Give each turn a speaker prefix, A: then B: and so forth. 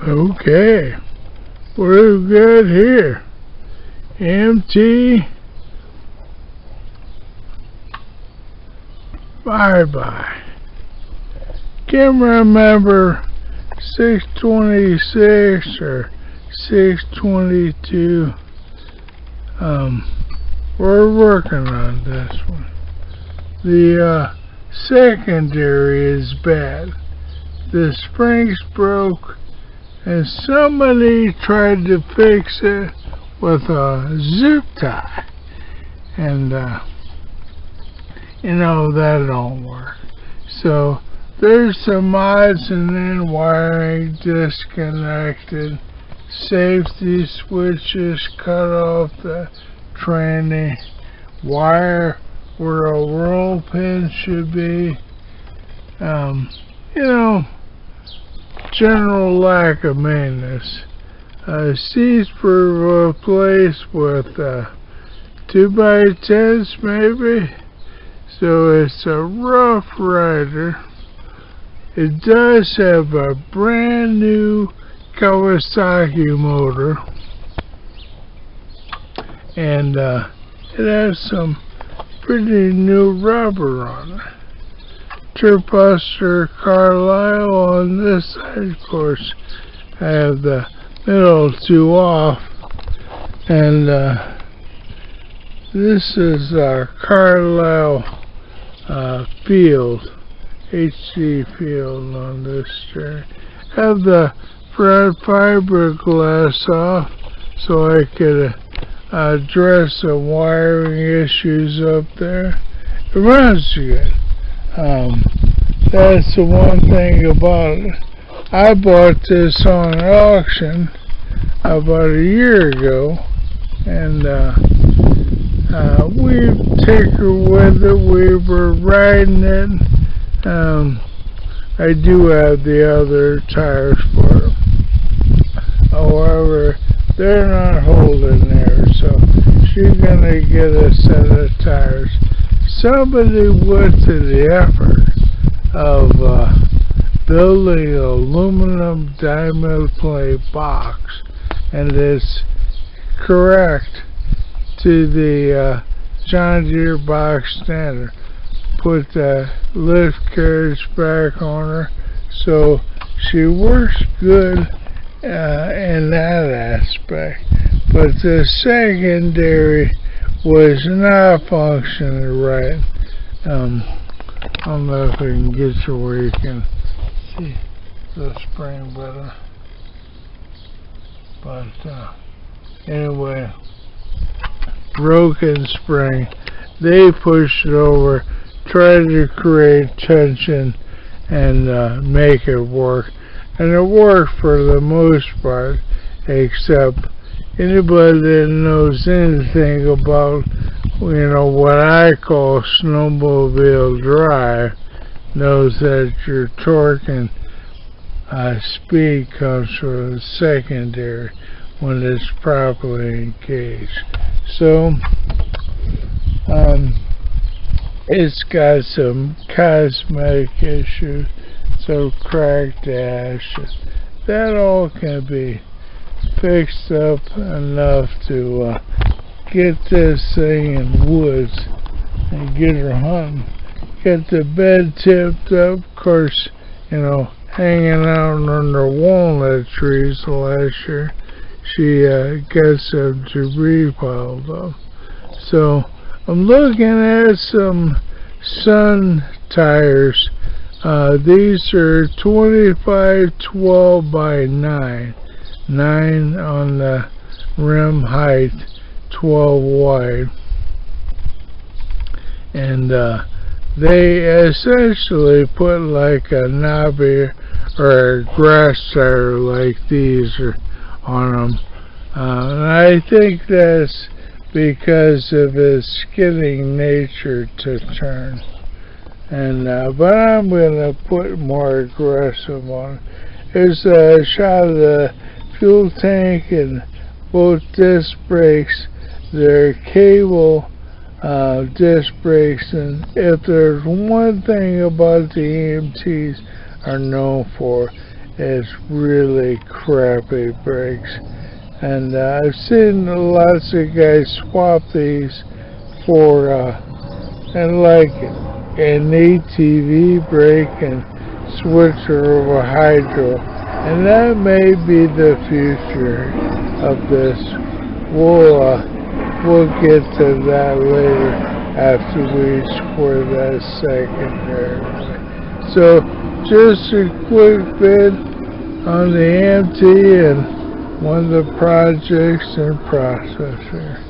A: Okay, we're good here. AMT, bye-bye. Can't remember 626 or 622. We're working on this one. The secondary is bad. The springs broke and somebody tried to fix it with a zip tie, and that don't work. So there's some odds and end wiring disconnected, safety switches cut off the tranny, wire where a roll pin should be, general lack of maintenance. Seats were replaced with 2x10s maybe, so it's a rough rider. It does have a brand new Kawasaki motor, and it has some pretty new rubber on it. Tripbuster Carlisle on this side, of course. I have the middle two off, and this is our Carlisle field, HD field on this chair. Have the front fiberglass off so I could address the wiring issues up there. It runs good. That's the one thing about it. I bought this on an auction about a year ago, and we tinkered with it. We were riding it. I do have the other tires for it. However, they're not holding there, so she's gonna get a set of tires. Somebody went to the effort of building an aluminum diamond plate box, and it's correct to the John Deere box standard. Put the lift carriage back on her, so she works good in that aspect. But the secondary was not functioning right. I don't know if I can get you where you can see the spring better. But anyway, broken spring. They pushed it over, tried to create tension and make it work. And it worked for the most part, except anybody that knows anything about, what I call snowmobile drive knows that your torque and speed comes from the secondary when it's properly engaged. So it's got some cosmetic issues, so cracked ashes. That all can be fixed up enough to get this thing in woods and get her hunting. Get the bed tipped up, of course, hanging out under walnut trees last year. She got some debris piled up. So I'm looking at some sun tires. These are 25/12 by 9 on the rim height, 12 wide, and they essentially put like a knobby or a grass tire like these on them, and I think that's because of its skidding nature to turn. And but I'm gonna put more aggressive on it. Here's a shot of the fuel tank and both disc brakes. They're cable disc brakes, and if there's one thing about the AMTs are known for, is really crappy brakes. And I've seen lots of guys swap these for and like an ATV brake and switch over hydro. And that may be the future of this. We'll get to that later after we score that secondary. So just a quick bit on the AMT and one of the projects in process here.